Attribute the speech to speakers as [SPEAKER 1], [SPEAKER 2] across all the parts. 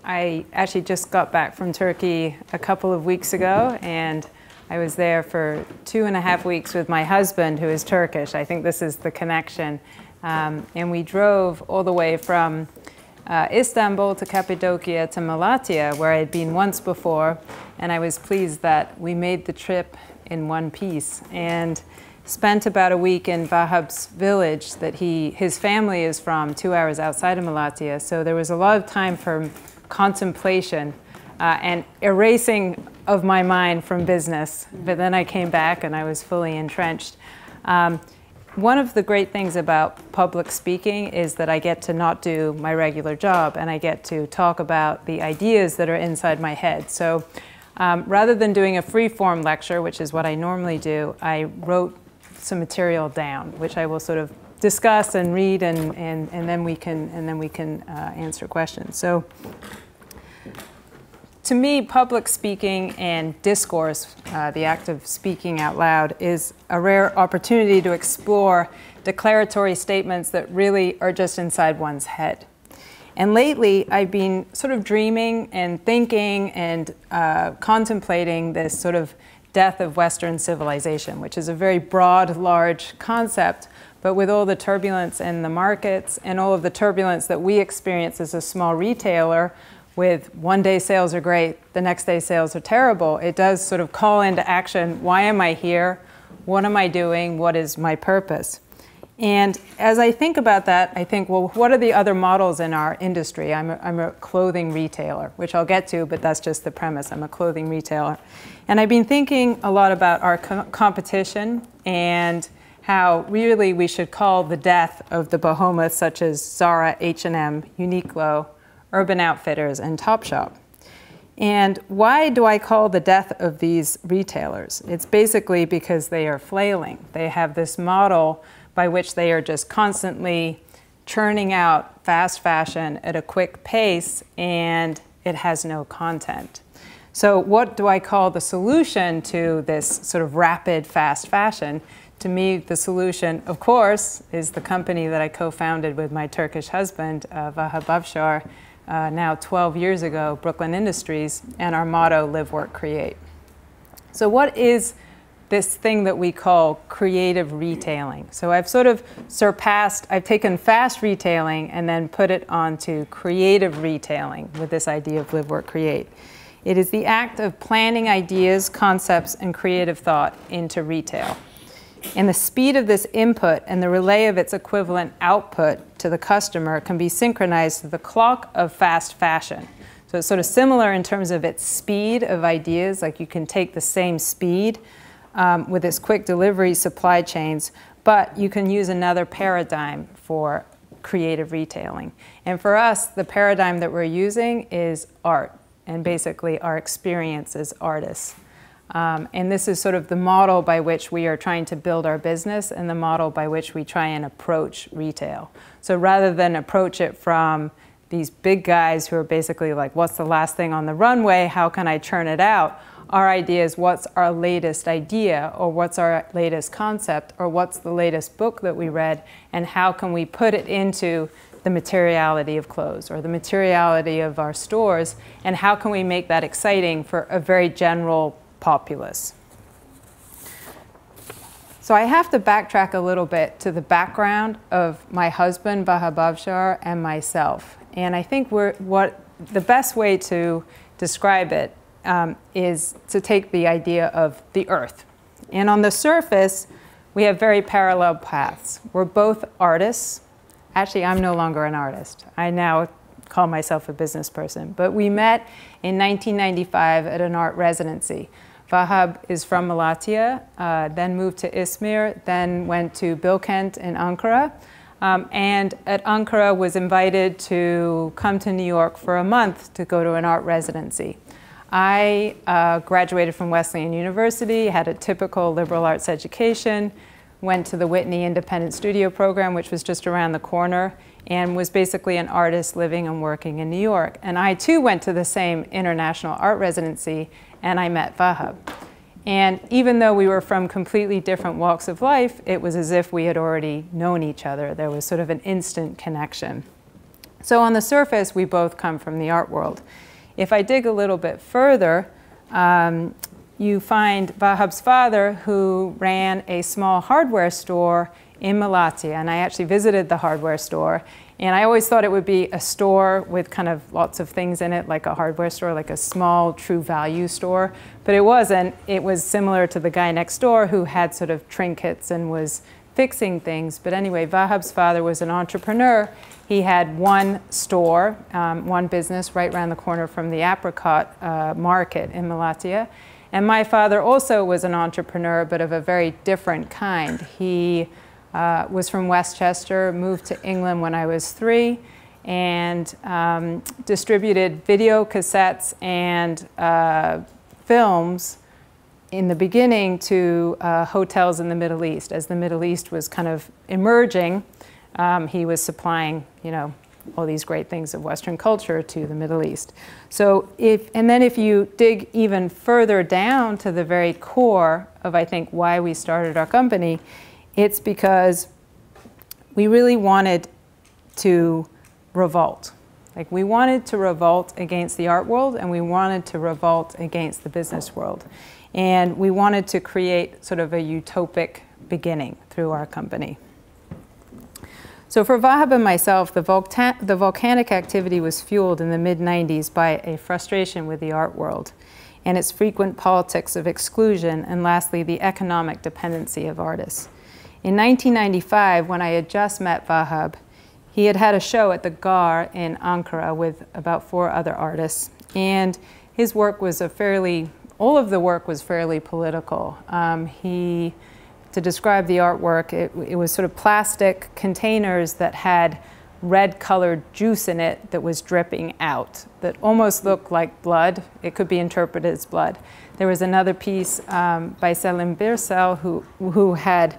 [SPEAKER 1] I actually just got back from Turkey a couple of weeks ago, and I was there for 2.5 weeks with my husband, who is Turkish. I think this is the connection. And we drove all the way from Istanbul to Cappadocia to Malatya, where I had been once before, and I was pleased that we made the trip in one piece, and spent about a week in Vahab's village that his family is from, 2 hours outside of Malatya. So there was a lot of time for contemplation and erasing of my mind from business. But then I came back and I was fully entrenched. One of the great things about public speaking is that I get to not do my regular job, and I get to talk about the ideas that are inside my head. So rather than doing a free-form lecture, which is what I normally do, I wrote some material down, which I will sort of discuss and read, and then we can answer questions. So, to me, public speaking and discourse, the act of speaking out loud, is a rare opportunity to explore declaratory statements that really are just inside one's head. And lately, I've been sort of dreaming and thinking and contemplating this sort of death of Western civilization, which is a very broad, large concept, but with all the turbulence in the markets and all of the turbulence that we experience as a small retailer, with one day sales are great, the next day sales are terrible, it does sort of call into action, why am I here? What am I doing? What is my purpose? And as I think about that, I think, well, what are the other models in our industry? I'm a clothing retailer, which I'll get to, but that's just the premise. I'm a clothing retailer. And I've been thinking a lot about our competition and how really we should call the death of the behemoths such as Zara, H&M, Uniqlo, Urban Outfitters, and Topshop. And why do I call the death of these retailers? It's basically because they are flailing. They have this model by which they are just constantly churning out fast fashion at a quick pace, and it has no content. So what do I call the solution to this sort of rapid fast fashion? To me, the solution, of course, is the company that I co-founded with my Turkish husband, Vahab Afshar, now 12 years ago, Brooklyn Industries, and our motto, Live, Work, Create. So what is this thing that we call creative retailing? So I've sort of I've taken fast retailing and then put it onto creative retailing with this idea of live, work, create. It is the act of planning ideas, concepts, and creative thought into retail. And the speed of this input and the relay of its equivalent output to the customer can be synchronized to the clock of fast fashion. So it's sort of similar in terms of its speed of ideas, like you can take the same speed with its quick delivery supply chains, but you can use another paradigm for creative retailing. And for us, the paradigm that we're using is art, and basically our experience as artists. And this is sort of the model by which we are trying to build our business and the model by which we try and approach retail. So rather than approach it from these big guys who are basically like, what's the last thing on the runway? How can I churn it out? Our idea is, what's our latest idea, or what's our latest concept, or what's the latest book that we read, and how can we put it into the materiality of clothes or the materiality of our stores, and how can we make that exciting for a very general populace? So I have to backtrack a little bit to the background of my husband, Vahab Afshar, and myself. And I think the best way to describe it is to take the idea of the earth. And on the surface, we have very parallel paths. We're both artists. Actually, I'm no longer an artist. I now call myself a business person. But we met in 1995 at an art residency. Vahab is from Malatya, then moved to Izmir, then went to Bilkent in Ankara. And at Ankara was invited to come to New York for a month to go to an art residency. I graduated from Wesleyan University, had a typical liberal arts education, went to the Whitney Independent Studio Program, which was just around the corner, and was basically an artist living and working in New York. And I too went to the same international art residency, and I met Vahab. And even though we were from completely different walks of life, it was as if we had already known each other. There was sort of an instant connection. So on the surface, we both come from the art world. If I dig a little bit further, you find Vahab's father, who ran a small hardware store in Malatya, and I actually visited the hardware store, and I always thought it would be a store with kind of lots of things in it, like a hardware store, like a small true value store, but it wasn't. It was similar to the guy next door who had sort of trinkets and was fixing things. But anyway, Vahab's father was an entrepreneur. He had one store, one business right around the corner from the apricot market in Malatya. And my father also was an entrepreneur, but of a very different kind. He was from Westchester, moved to England when I was 3, and distributed video cassettes and films in the beginning to hotels in the Middle East. As the Middle East was kind of emerging, he was supplying, you know, all these great things of Western culture to the Middle East. So then if you dig even further down to the very core of, I think, why we started our company, it's because we really wanted to revolt. Like, we wanted to revolt against the art world, and we wanted to revolt against the business world. And we wanted to create sort of a utopic beginning through our company. So for Vahab and myself, the volcanic activity was fueled in the mid-90s by a frustration with the art world and its frequent politics of exclusion, and lastly, the economic dependency of artists. In 1995, when I had just met Vahab, he had had a show at the Gar in Ankara with about 4 other artists, and his work was all of the work was fairly political. To describe the artwork, it was sort of plastic containers that had red-colored juice in it that was dripping out, that almost looked like blood. It could be interpreted as blood. There was another piece by Selim Birsel who had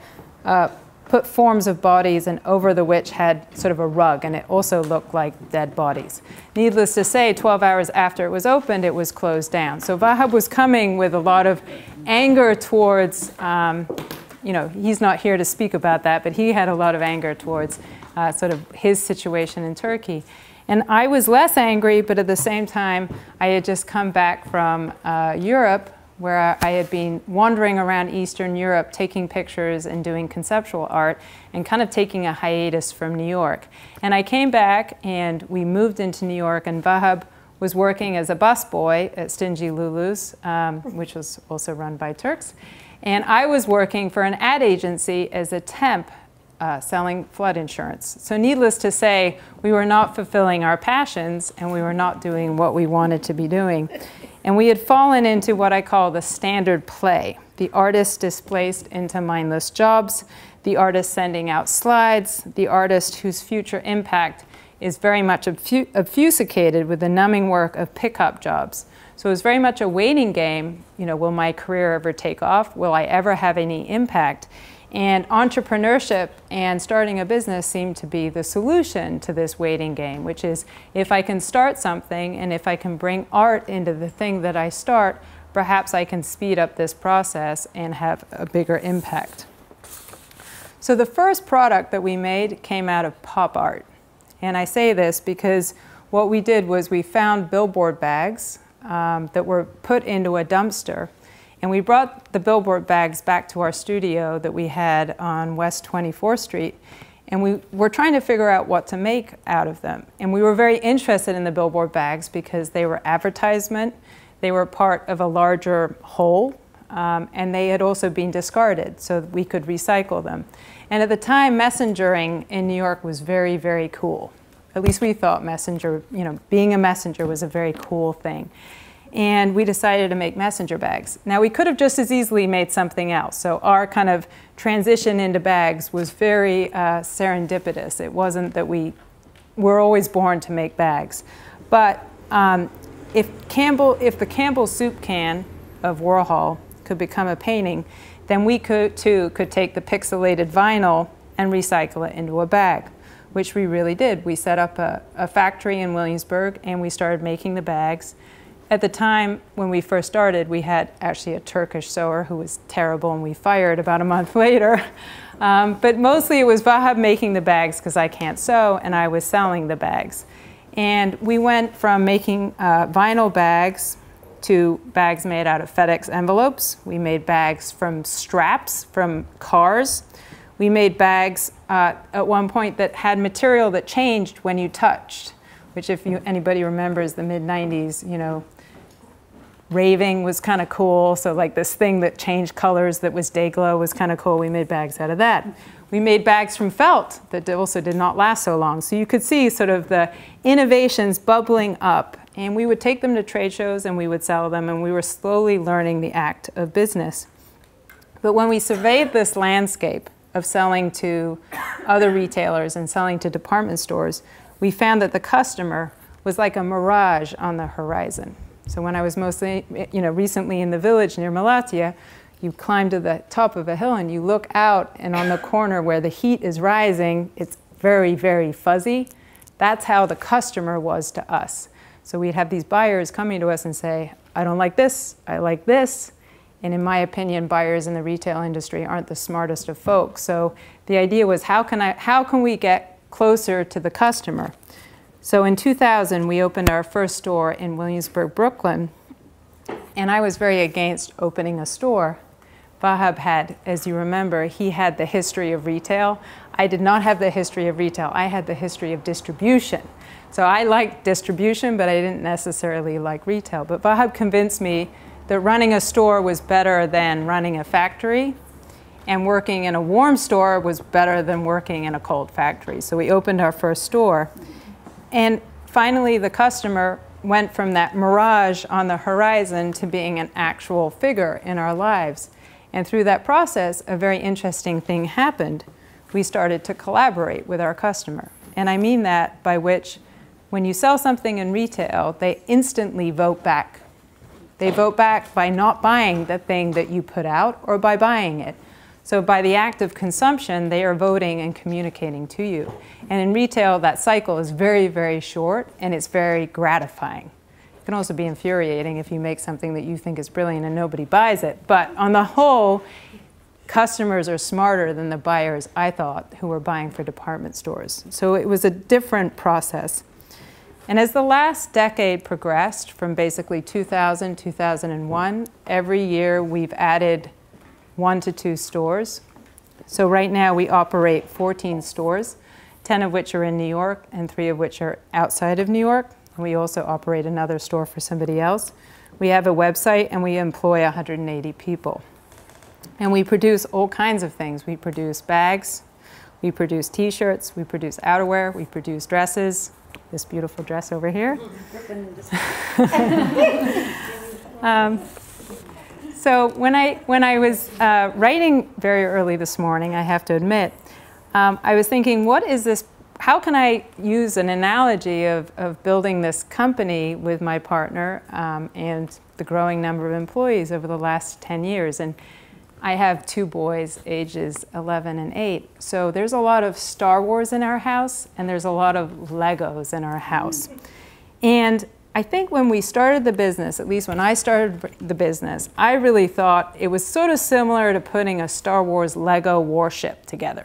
[SPEAKER 1] put forms of bodies and over the which had sort of a rug, and it also looked like dead bodies. Needless to say, 12 hours after it was opened, it was closed down. So Vahab was coming with a lot of anger towards, you know, he's not here to speak about that, but he had a lot of anger towards sort of his situation in Turkey. And I was less angry, but at the same time, I had just come back from Europe, where I had been wandering around Eastern Europe, taking pictures and doing conceptual art, and kind of taking a hiatus from New York. And I came back, and we moved into New York, and Vahab was working as a busboy at Stingy Lulu's, which was also run by Turks. And I was working for an ad agency as a temp selling flood insurance. So needless to say, we were not fulfilling our passions, and we were not doing what we wanted to be doing. And we had fallen into what I call the standard play. The artist displaced into mindless jobs, the artist sending out slides, the artist whose future impact is very much obfuscated with the numbing work of pickup jobs. So it was very much a waiting game. You know, will my career ever take off? Will I ever have any impact? And entrepreneurship and starting a business seemed to be the solution to this waiting game, which is, if I can start something and if I can bring art into the thing that I start, perhaps I can speed up this process and have a bigger impact. So the first product that we made came out of pop art. And I say this because what we did was we found billboard bags that were put into a dumpster. And we brought the billboard bags back to our studio that we had on West 24th Street. And we were trying to figure out what to make out of them. And we were very interested in the billboard bags because they were advertisement, they were part of a larger whole, and they had also been discarded, so we could recycle them. And at the time, messengering in New York was very, very cool. At least we thought messenger, you know, being a messenger was a very cool thing. And we decided to make messenger bags. Now, we could have just as easily made something else. So our kind of transition into bags was very serendipitous. It wasn't that we were always born to make bags. But if the Campbell soup can of Warhol could become a painting, then we too could take the pixelated vinyl and recycle it into a bag, which we really did. We set up a factory in Williamsburg, and we started making the bags. at the time when we first started, we had actually a Turkish sewer who was terrible and we fired about a month later. But mostly it was Vahab making the bags because I can't sew, and I was selling the bags. And we went from making vinyl bags to bags made out of FedEx envelopes. We made bags from straps from cars. We made bags at one point that had material that changed when you touched, which if anybody remembers the mid-90s, you know, raving was kind of cool. So like this thing that changed colors that was day glow was kind of cool. We made bags out of that. We made bags from felt that also did not last so long. So you could see sort of the innovations bubbling up. And we would take them to trade shows and we would sell them, and we were slowly learning the act of business. But when we surveyed this landscape of selling to other retailers and selling to department stores, we found that the customer was like a mirage on the horizon. So when I was mostly, recently in the village near Malatya, you climb to the top of a hill and you look out, and on the corner where the heat is rising, it's very, very fuzzy. That's how the customer was to us. So we'd have these buyers coming to us and say, I don't like this, I like this. And in my opinion, buyers in the retail industry aren't the smartest of folks. So the idea was, how can we get closer to the customer? So in 2000, we opened our first store in Williamsburg, Brooklyn. And I was very against opening a store. Vahab had, as you remember, he had the history of retail. I did not have the history of retail. I had the history of distribution. So I liked distribution, but I didn't necessarily like retail. But Vahab convinced me that running a store was better than running a factory, and working in a warm store was better than working in a cold factory. So we opened our first store. And finally, the customer went from that mirage on the horizon to being an actual figure in our lives. And through that process, a very interesting thing happened. We started to collaborate with our customer. And I mean that by which, when you sell something in retail, they instantly vote back. They vote back by not buying the thing that you put out or by buying it. So by the act of consumption, they are voting and communicating to you. And in retail, that cycle is very, very short, and it's very gratifying. It can also be infuriating if you make something that you think is brilliant and nobody buys it. But on the whole, customers are smarter than the buyers, I thought, who were buying for department stores. So it was a different process. And as the last decade progressed, from basically 2000, 2001, every year we've added 1 to 2 stores. So right now we operate 14 stores, 10 of which are in New York and 3 of which are outside of New York. And we also operate another store for somebody else. We have a website and we employ 180 people. And we produce all kinds of things. We produce bags, we produce t-shirts, we produce outerwear, we produce dresses. This beautiful dress over here. So when I was writing very early this morning, I have to admit, I was thinking, what is this? How can I use an analogy of building this company with my partner and the growing number of employees over the last 10 years? And I have 2 boys, ages 11 and 8. So there's a lot of Star Wars in our house, and there's a lot of Legos in our house. And I think when we started the business, at least when I started the business, I really thought it was sort of similar to putting a Star Wars Lego warship together.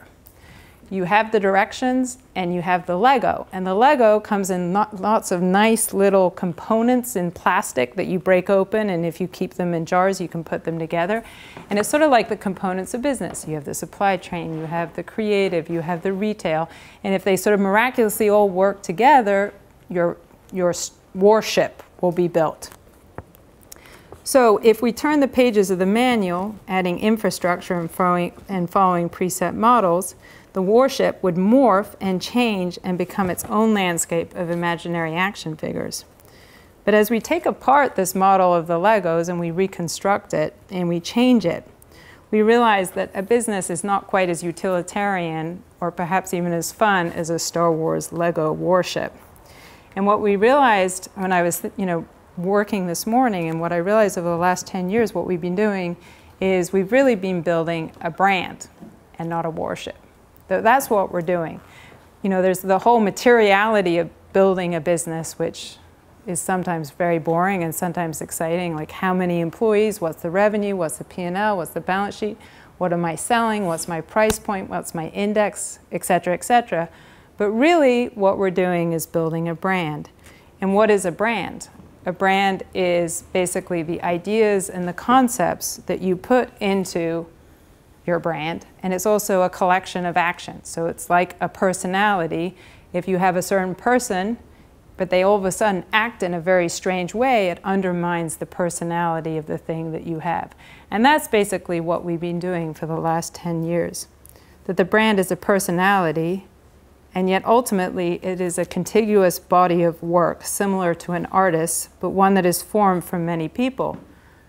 [SPEAKER 1] You have the directions and you have the Lego. And the Lego comes in lots of nice little components in plastic that you break open, and if you keep them in jars, you can put them together. And it's sort of like the components of business. You have the supply chain, you have the creative, you have the retail. And if they sort of miraculously all work together, your warship will be built. So if we turn the pages of the manual, adding infrastructure and following preset models, the warship would morph and change and become its own landscape of imaginary action figures. But as we take apart this model of the Legos and we reconstruct it and we change it, we realize that a business is not quite as utilitarian or perhaps even as fun as a Star Wars Lego warship. And what we realized when I was working this morning, and what I realized over the last 10 years, what we've been doing is we've really been building a brand and not a warship. That's what we're doing. There's the whole materiality of building a business, which is sometimes very boring and sometimes exciting, like how many employees, what's the revenue, what's the P&L, what's the balance sheet, what am I selling, what's my price point, what's my index, et cetera, et cetera. But really what we're doing is building a brand. And what is a brand? A brand is basically the ideas and the concepts that you put into your brand, and it's also a collection of actions. So it's like a personality. If you have a certain person, but they all of a sudden act in a very strange way, it undermines the personality of the thing that you have. And that's basically what we've been doing for the last 10 years. That the brand is a personality, and yet ultimately it is a contiguous body of work, similar to an artist, but one that is formed from many people.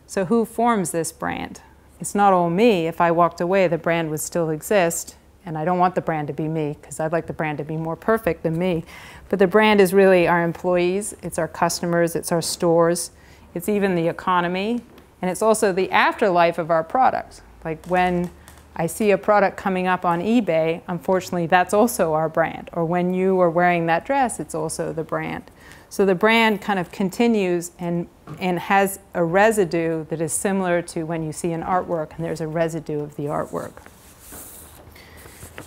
[SPEAKER 1] So who forms this brand? It's not all me. If I walked away, the brand would still exist, and I don't want the brand to be me, because I'd like the brand to be more perfect than me. But the brand is really our employees, it's our customers, it's our stores, it's even the economy, and it's also the afterlife of our product. Like when I see a product coming up on eBay, unfortunately, that's also our brand. Or when you are wearing that dress, it's also the brand. So the brand kind of continues and has a residue that is similar to when you see an artwork and there's a residue of the artwork.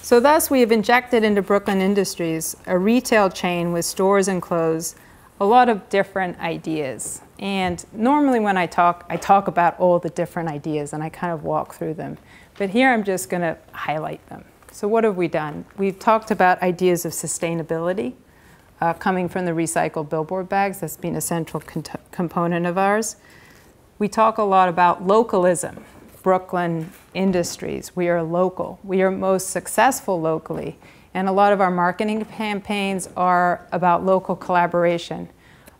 [SPEAKER 1] So thus we have injected into Brooklyn Industries, a retail chain with stores and clothes, a lot of different ideas. And normally when I talk about all the different ideas and I kind of walk through them. But here I'm just going to highlight them. So what have we done? We've talked about ideas of sustainability, coming from the recycled billboard bags. That's been a central component of ours. We talk a lot about localism. Brooklyn Industries, we are local. We are most successful locally. And a lot of our marketing campaigns are about local collaboration.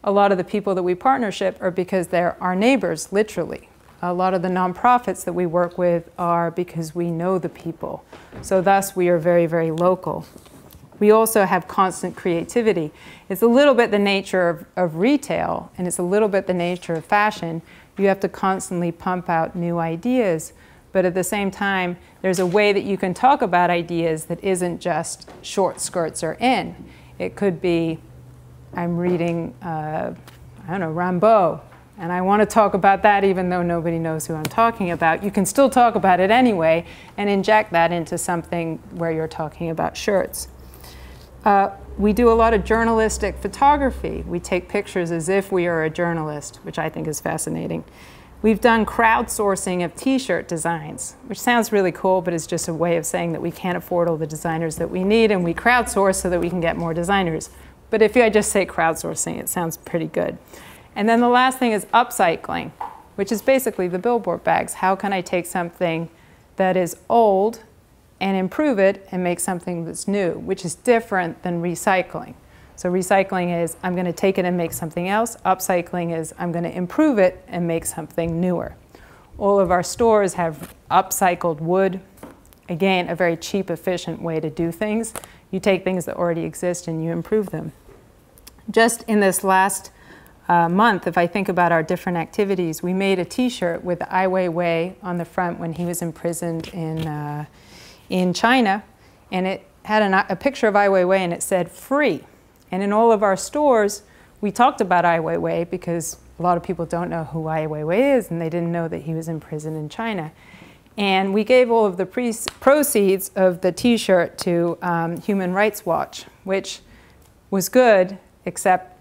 [SPEAKER 1] A lot of the people that we partnership are because they're our neighbors, literally. A lot of the nonprofits that we work with are because we know the people. So thus we are very, very local. We also have constant creativity. It's a little bit the nature of retail, and it's a little bit the nature of fashion. You have to constantly pump out new ideas, but at the same time, there's a way that you can talk about ideas that isn't just short skirts are in. It could be, I'm reading, I don't know, Rimbaud, and I want to talk about that even though nobody knows who I'm talking about. You can still talk about it anyway and inject that into something where you're talking about shirts. We do a lot of journalistic photography. We take pictures as if we are a journalist, which I think is fascinating. We've done crowdsourcing of t-shirt designs, which sounds really cool, but it's just a way of saying that we can't afford all the designers that we need, and we crowdsource so that we can get more designers. But if I just say crowdsourcing, it sounds pretty good. And then the last thing is upcycling, which is basically the billboard bags. How can I take something that is old and improve it and make something that's new, which is different than recycling. So recycling is I'm going to take it and make something else. Upcycling is I'm going to improve it and make something newer. All of our stores have upcycled wood. Again, a very cheap, efficient way to do things. You take things that already exist and you improve them. Just in this last month, if I think about our different activities, we made a t-shirt with Ai Weiwei on the front when he was imprisoned in China, and it had a picture of Ai Weiwei and it said free. And in all of our stores, we talked about Ai Weiwei because a lot of people don't know who Ai Weiwei is, and they didn't know that he was in prison in China. And we gave all of the proceeds of the t-shirt to Human Rights Watch, which was good, except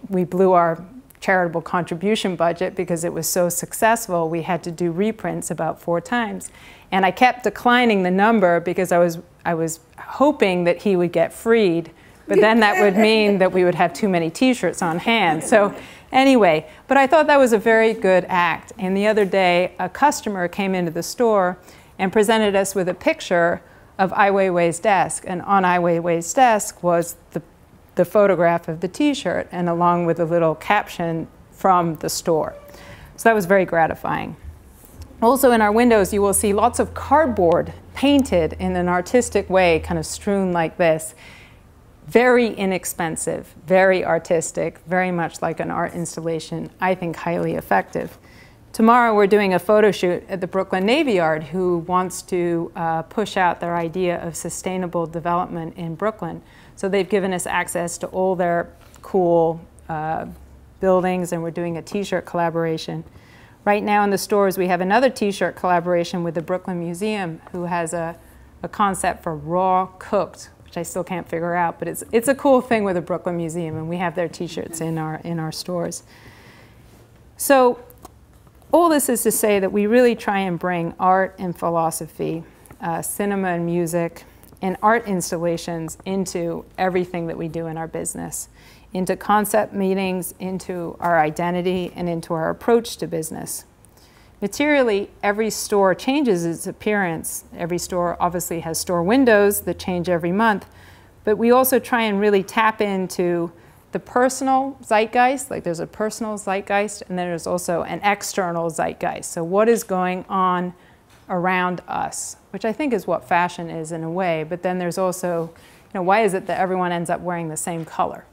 [SPEAKER 1] we blew our charitable contribution budget because it was so successful. We had to do reprints about 4 times. And I kept declining the number because I was hoping that he would get freed, but then that would mean that we would have too many t-shirts on hand. So anyway, but I thought that was a very good act. And the other day, a customer came into the store and presented us with a picture of Ai Weiwei's desk. And on Ai Weiwei's desk was the photograph of the t-shirt, and along with a little caption from the store. So that was very gratifying. Also in our windows, you will see lots of cardboard painted in an artistic way, kind of strewn like this. Very inexpensive, very artistic, very much like an art installation, I think highly effective. Tomorrow we're doing a photo shoot at the Brooklyn Navy Yard, who wants to push out their idea of sustainable development in Brooklyn. So they've given us access to all their cool buildings, and we're doing a t-shirt collaboration. Right now in the stores, we have another t-shirt collaboration with the Brooklyn Museum, who has a concept for raw cooked, which I still can't figure out, but it's a cool thing with the Brooklyn Museum, and we have their t-shirts in our stores. So all this is to say that we really try and bring art and philosophy, cinema and music, and art installations into everything that we do in our business, into concept meetings, into our identity, and into our approach to business. Materially, every store changes its appearance. Every store obviously has store windows that change every month, but we also try and really tap into the personal zeitgeist, like there's a personal zeitgeist, and then there's also an external zeitgeist. So what is going on around us, which I think is what fashion is in a way, but then there's also, why is it that everyone ends up wearing the same color?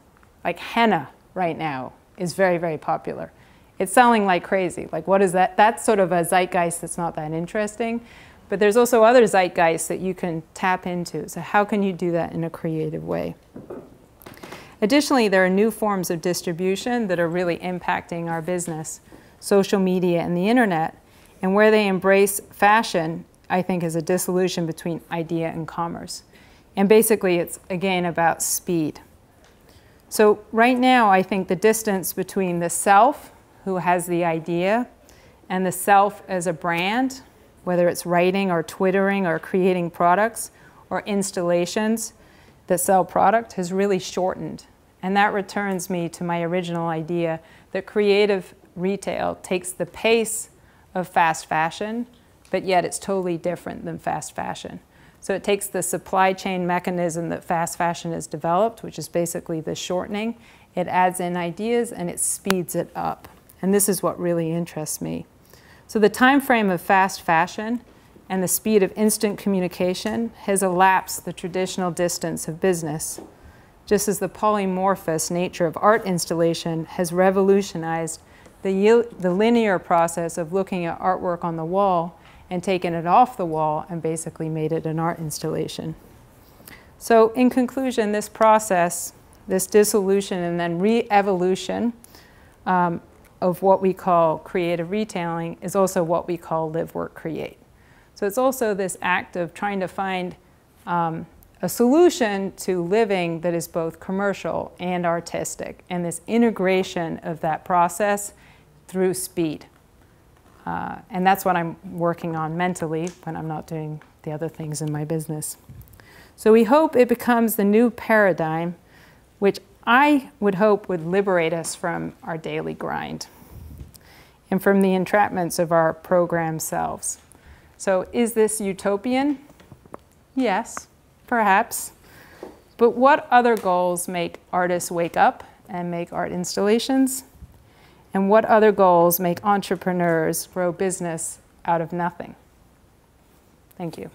[SPEAKER 1] Like henna right now is very, very popular. It's selling like crazy. Like what is that? That's sort of a zeitgeist that's not that interesting, but there's also other zeitgeists that you can tap into. So how can you do that in a creative way? Additionally, there are new forms of distribution that are really impacting our business, social media and the internet, and where they embrace fashion, I think, is a dissolution between idea and commerce. And basically, it's, again, about speed. So right now, I think the distance between the self, who has the idea, and the self as a brand, whether it's writing or twittering or creating products or installations that sell product, has really shortened. And that returns me to my original idea that creative retail takes the pace of fast fashion, but yet it's totally different than fast fashion. So it takes the supply chain mechanism that fast fashion has developed, which is basically the shortening. It adds in ideas and it speeds it up. And this is what really interests me. So the time frame of fast fashion and the speed of instant communication has elapsed the traditional distance of business, just as the polymorphous nature of art installation has revolutionized the linear process of looking at artwork on the wall and taken it off the wall and basically made it an art installation. So in conclusion, this process, this dissolution and then re-evolution of what we call creative retailing is also what we call live, work, create. So it's also this act of trying to find a solution to living that is both commercial and artistic, and this integration of that process through speed. And that's what I'm working on mentally when I'm not doing the other things in my business. So we hope it becomes the new paradigm, which I would hope would liberate us from our daily grind and from the entrapments of our programmed selves. So is this utopian? Yes, perhaps. But what other goals make artists wake up and make art installations? And what other goals make entrepreneurs grow business out of nothing? Thank you.